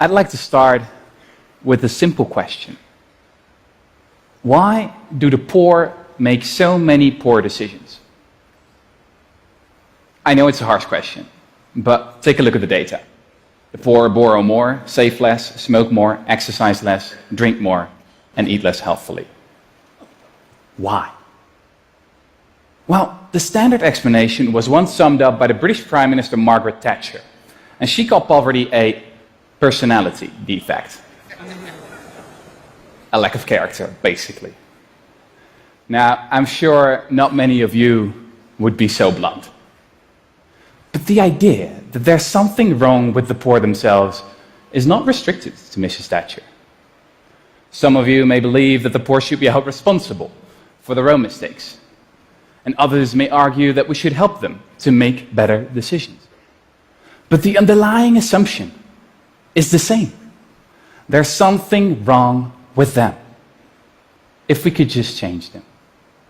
I'd like to start with a simple question. Why do the poor make so many poor decisions? I know it's a harsh question, but take a look at the data. The poor borrow more, save less, smoke more, exercise less, drink more, and eat less healthfully. Why? Well, the standard explanation was once summed up by the British Prime Minister Margaret Thatcher, and she called poverty a personality defect. A lack of character, basically. Now, I'm sure not many of you would be so blunt. But the idea that there's something wrong with the poor themselves is not restricted to Mrs. Thatcher. Some of you may believe that the poor should be held responsible for their own mistakes, and others may argue that we should help them to make better decisions. But the underlying assumption is the same. There's something wrong with them. If we could just change them,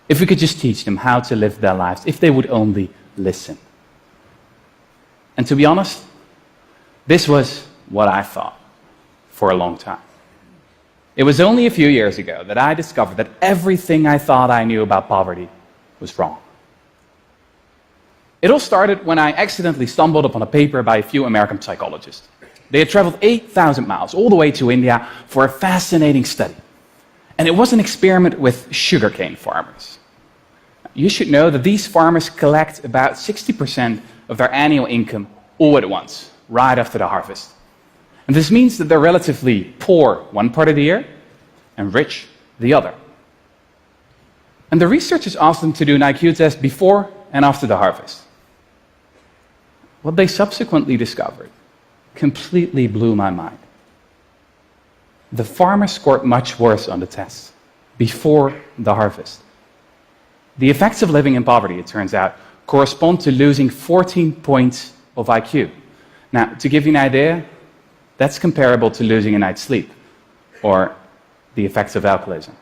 if we could just teach them how to live their lives, if they would only listen. And to be honest, this was what I thought for a long time. It was only a few years ago that I discovered that everything I thought I knew about poverty was wrong. It all started when I accidentally stumbled upon a paper by a few American psychologists. They had traveled 8,000 miles all the way to India for a fascinating study. And it was an experiment with sugarcane farmers. You should know that these farmers collect about 60% of their annual income all at once, right after the harvest. And this means that they're relatively poor one part of the year and rich the other. And the researchers asked them to do an IQ test before and after the harvest. What they subsequently discovered completely blew my mind. The farmers scored much worse on the tests before the harvest. The effects of living in poverty, it turns out, correspond to losing 14 points of IQ. Now, to give you an idea, that's comparable to losing a night's sleep, or the effects of alcoholism.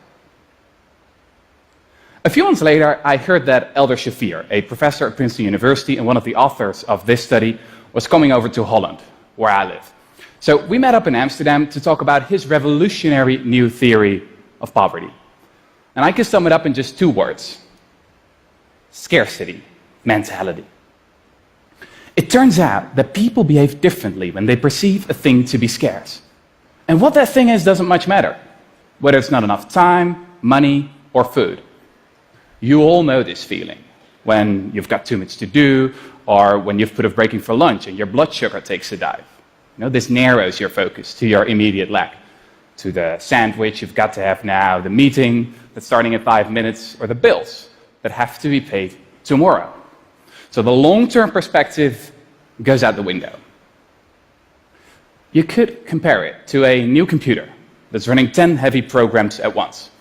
A few months later, I heard that Elder Shafir, a professor at Princeton University and one of the authors of this study, was coming over to Holland, where I live. So we met up in Amsterdam to talk about his revolutionary new theory of poverty. And I can sum it up in just two words: scarcity mentality. It turns out that people behave differently when they perceive a thing to be scarce. And what that thing is doesn't much matter, whether it's not enough time, money, or food. You all know this feeling when you've got too much to do, or when you've put off breaking for lunch and your blood sugar takes a dive. You know, this narrows your focus to your immediate lack, to the sandwich you've got to have now, the meeting that's starting in 5 minutes, or the bills that have to be paid tomorrow. So the long-term perspective goes out the window. You could compare it to a new computer that's running 10 heavy programs at once.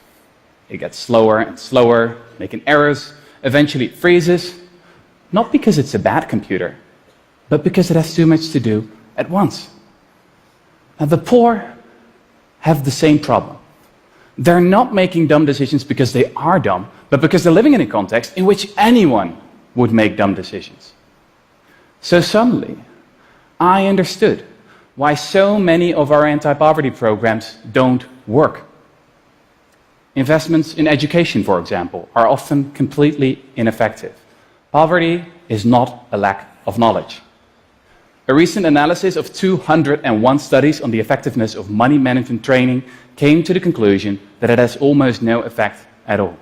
It gets slower and slower, making errors. Eventually it freezes, not because it's a bad computer, but because it has too much to do at once. Now, the poor have the same problem. They're not making dumb decisions because they are dumb, but because they're living in a context in which anyone would make dumb decisions. So suddenly, I understood why so many of our anti-poverty programs don't work. Investments in education, for example, are often completely ineffective. Poverty is not a lack of knowledge. A recent analysis of 201 studies on the effectiveness of money management training came to the conclusion that it has almost no effect at all.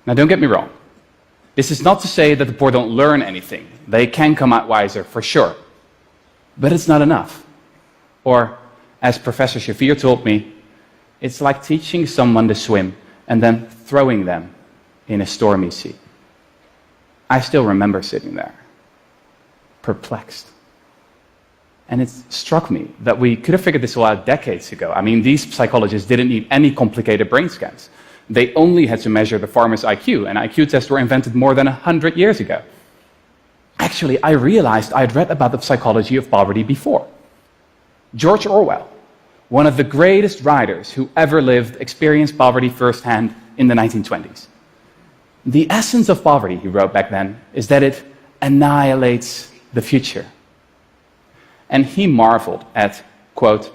Now, don't get me wrong. This is not to say that the poor don't learn anything. They can come out wiser, for sure. But it's not enough. Or, as Professor Shafir told me, it's like teaching someone to swim and then throwing them in a stormy sea. I still remember sitting there, perplexed. And it struck me that we could have figured this all out decades ago. I mean, these psychologists didn't need any complicated brain scans. They only had to measure the farmer's IQ, and IQ tests were invented more than 100 years ago. Actually, I realized I'd read about the psychology of poverty before. George Orwell, one of the greatest writers who ever lived, experienced poverty firsthand in the 1920s. The essence of poverty, he wrote back then, is that it annihilates the future. And he marveled at, quote,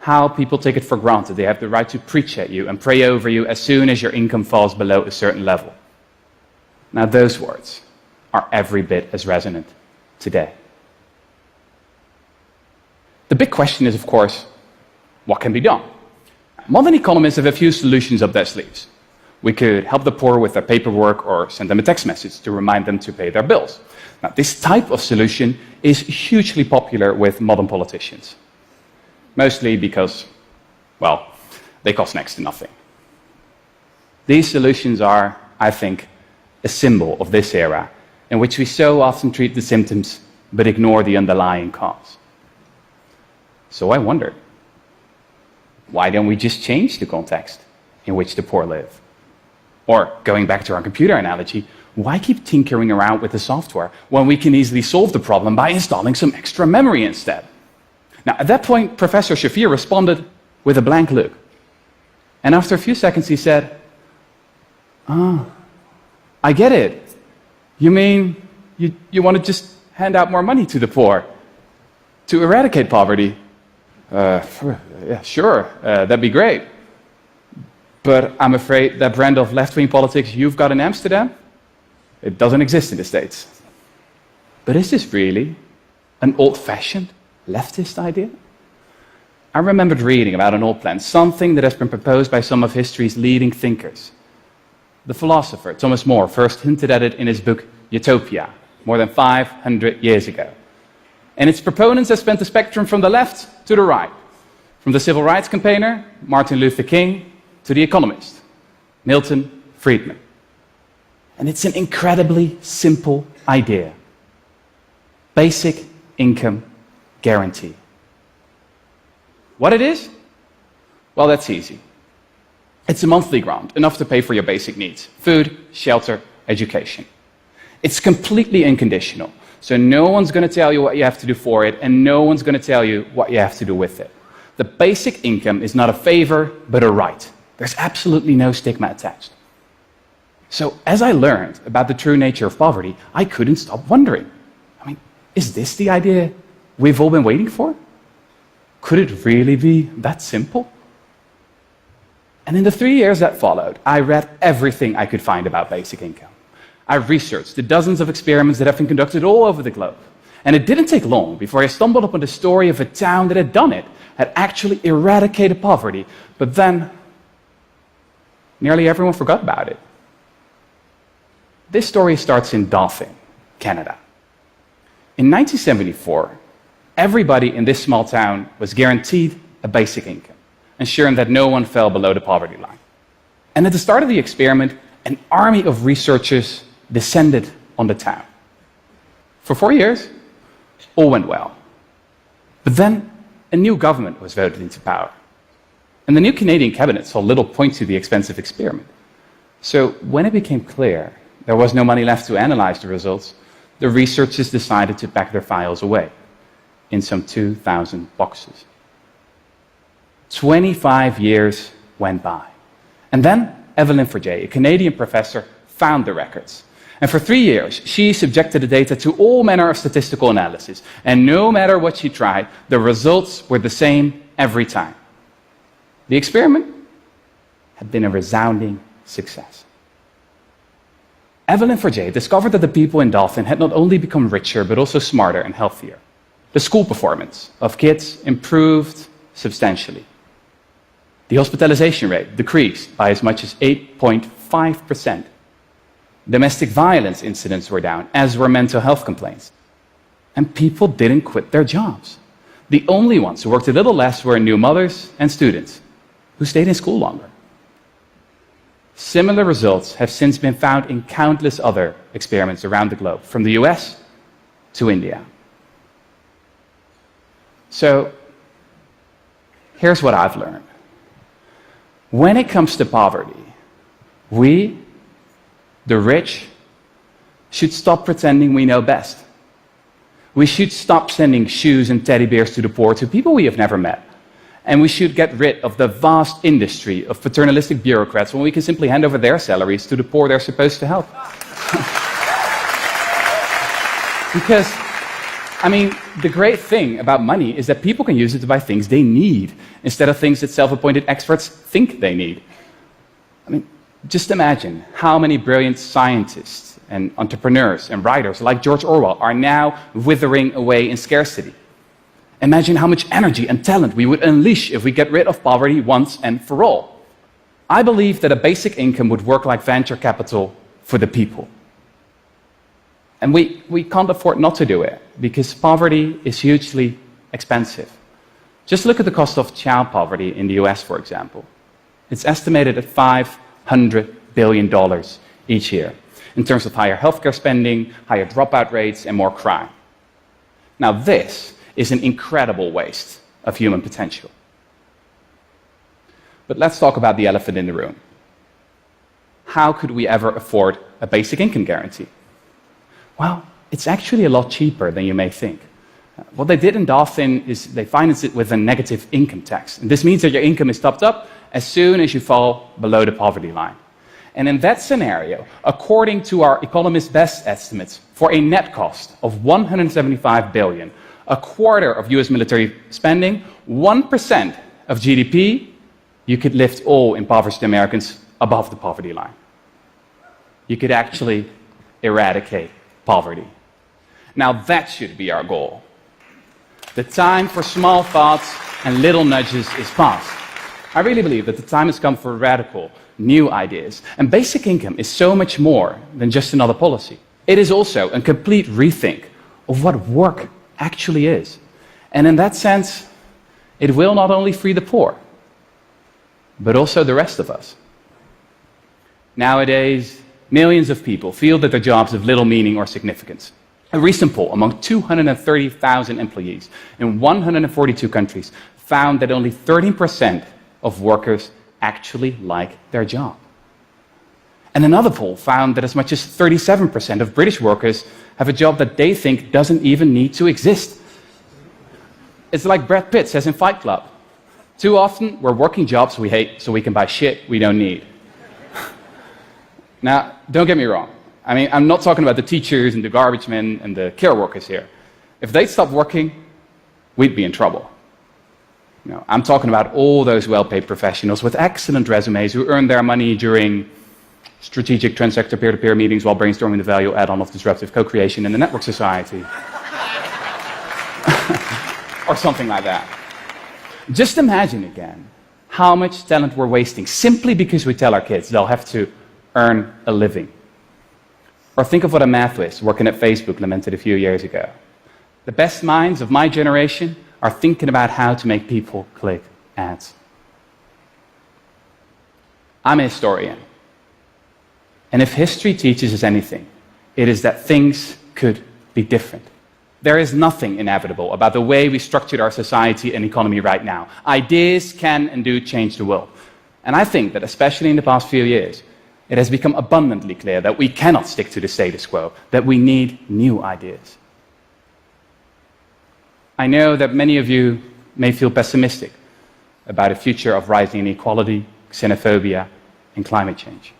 how people take it for granted they have the right to preach at you and pray over you as soon as your income falls below a certain level. Now, those words are every bit as resonant today. The big question is, of course, what can be done? Modern economists have a few solutions up their sleeves. We could help the poor with their paperwork or send them a text message to remind them to pay their bills. Now, this type of solution is hugely popular with modern politicians. Mostly because, well, they cost next to nothing. These solutions are, I think, a symbol of this era in which we so often treat the symptoms but ignore the underlying cause. So I wondered, why don't we just change the context in which the poor live? Or, going back to our computer analogy, why keep tinkering around with the software when we can easily solve the problem by installing some extra memory instead? Now, at that point, Professor Shafir responded with a blank look. And after a few seconds, he said, I get it. You mean you want to just hand out more money to the poor to eradicate poverty? Yeah, sure, that'd be great. But I'm afraid that brand of left-wing politics you've got in Amsterdam, it doesn't exist in the States. But is this really an old-fashioned leftist idea? I remembered reading about an old plan, something that has been proposed by some of history's leading thinkers. The philosopher Thomas More first hinted at it in his book Utopia, more than 500 years ago. And its proponents have spanned the spectrum from the left to the right, from the civil rights campaigner, Martin Luther King, to the economist, Milton Friedman. And it's an incredibly simple idea. Basic income guarantee. What it is? Well, that's easy. It's a monthly grant, enough to pay for your basic needs: food, shelter, education. It's completely unconditional, so no one's going to tell you what you have to do for it, and no one's going to tell you what you have to do with it. The basic income is not a favor, but a right. There's absolutely no stigma attached. So as I learned about the true nature of poverty, I couldn't stop wondering. Is this the idea we've all been waiting for? Could it really be that simple? And in the 3 years that followed, I read everything I could find about basic income. I researched the dozens of experiments that have been conducted all over the globe. And it didn't take long before I stumbled upon the story of a town that had done it, had actually eradicated poverty, but then nearly everyone forgot about it. This story starts in Dauphin, Canada. In 1974, everybody in this small town was guaranteed a basic income, ensuring that no one fell below the poverty line. And at the start of the experiment, an army of researchers descended on the town. For 4 years, all went well. But then a new government was voted into power. And the new Canadian cabinet saw little point to the expensive experiment. So when it became clear there was no money left to analyze the results, the researchers decided to pack their files away in some 2,000 boxes. 25 years went by. And then Evelyn Forget, a Canadian professor, found the records. And for 3 years, she subjected the data to all manner of statistical analysis. And no matter what she tried, the results were the same every time. The experiment had been a resounding success. Evelyn Forget discovered that the people in Dauphin had not only become richer, but also smarter and healthier. The school performance of kids improved substantially. The hospitalization rate decreased by as much as 8.5%. Domestic violence incidents were down, as were mental health complaints. And people didn't quit their jobs. The only ones who worked a little less were new mothers and students, who stayed in school longer. Similar results have since been found in countless other experiments around the globe, from the US to India. So, here's what I've learned. When it comes to poverty, we, the rich, should stop pretending we know best. We should stop sending shoes and teddy bears to the poor, to people we have never met. And we should get rid of the vast industry of paternalistic bureaucrats when we can simply hand over their salaries to the poor they're supposed to help. Because I mean, the great thing about money is that people can use it to buy things they need instead of things that self-appointed experts think they need. I mean, just imagine how many brilliant scientists and entrepreneurs and writers like George Orwell are now withering away in scarcity. Imagine how much energy and talent we would unleash if we get rid of poverty once and for all. I believe that a basic income would work like venture capital for the people. And we can't afford not to do it, because poverty is hugely expensive. Just look at the cost of child poverty in the US, for example. It's estimated at $500 billion each year, in terms of higher healthcare spending, higher dropout rates, and more crime. Now, this is an incredible waste of human potential. But let's talk about the elephant in the room. How could we ever afford a basic income guarantee? Well, it's actually a lot cheaper than you may think. What they did in Dauphin is they financed it with a negative income tax. And this means that your income is topped up as soon as you fall below the poverty line. And in that scenario, according to our economists' best estimates, for a net cost of $175 billion, a quarter of US military spending, 1% of GDP, you could lift all impoverished Americans above the poverty line. You could actually eradicate poverty. Now that should be our goal. The time for small thoughts and little nudges is past. I really believe that the time has come for radical, new ideas. And basic income is so much more than just another policy. It is also a complete rethink of what work actually is. And in that sense, it will not only free the poor, but also the rest of us. Nowadays, millions of people feel that their jobs have little meaning or significance. A recent poll among 230,000 employees in 142 countries found that only 13% of workers actually like their job. And another poll found that as much as 37% of British workers have a job that they think doesn't even need to exist. It's like Brad Pitt says in Fight Club. Too often, we're working jobs we hate so we can buy shit we don't need. Now, don't get me wrong. I mean, I'm not talking about the teachers and the garbage men and the care workers here. If they stopped working, we'd be in trouble. You know, I'm talking about all those well-paid professionals with excellent resumes who earn their money during strategic transsector peer-to-peer meetings while brainstorming the value add-on of disruptive co-creation in the network society. Or something like that. Just imagine again how much talent we're wasting simply because we tell our kids they'll have to earn a living. Or think of what a math whiz working at Facebook lamented a few years ago. The best minds of my generation are thinking about how to make people click ads. I'm a historian. And if history teaches us anything, it is that things could be different. There is nothing inevitable about the way we structured our society and economy right now. Ideas can and do change the world. And I think that especially in the past few years, it has become abundantly clear that we cannot stick to the status quo, that we need new ideas. I know that many of you may feel pessimistic about a future of rising inequality, xenophobia, and climate change.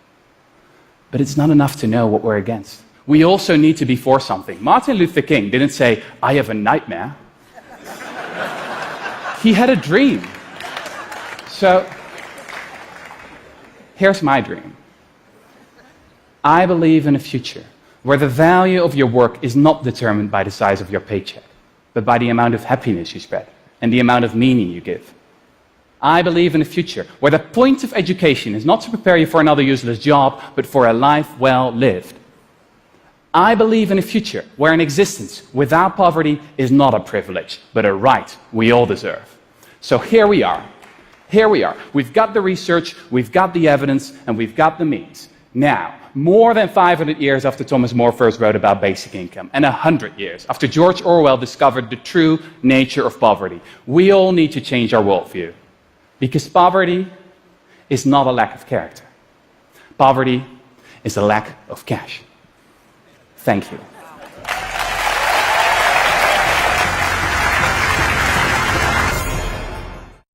But it's not enough to know what we're against. We also need to be for something. Martin Luther King didn't say, "I have a nightmare." He had a dream. So, here's my dream. I believe in a future where the value of your work is not determined by the size of your paycheck, but by the amount of happiness you spread and the amount of meaning you give. I believe in a future where the point of education is not to prepare you for another useless job, but for a life well lived. I believe in a future where an existence without poverty is not a privilege, but a right we all deserve. So here we are. Here we are. We've got the research, we've got the evidence, and we've got the means. Now, more than 500 years after Thomas More first wrote about basic income, and 100 years after George Orwell discovered the true nature of poverty, we all need to change our worldview. Because poverty is not a lack of character. Poverty is a lack of cash. Thank you.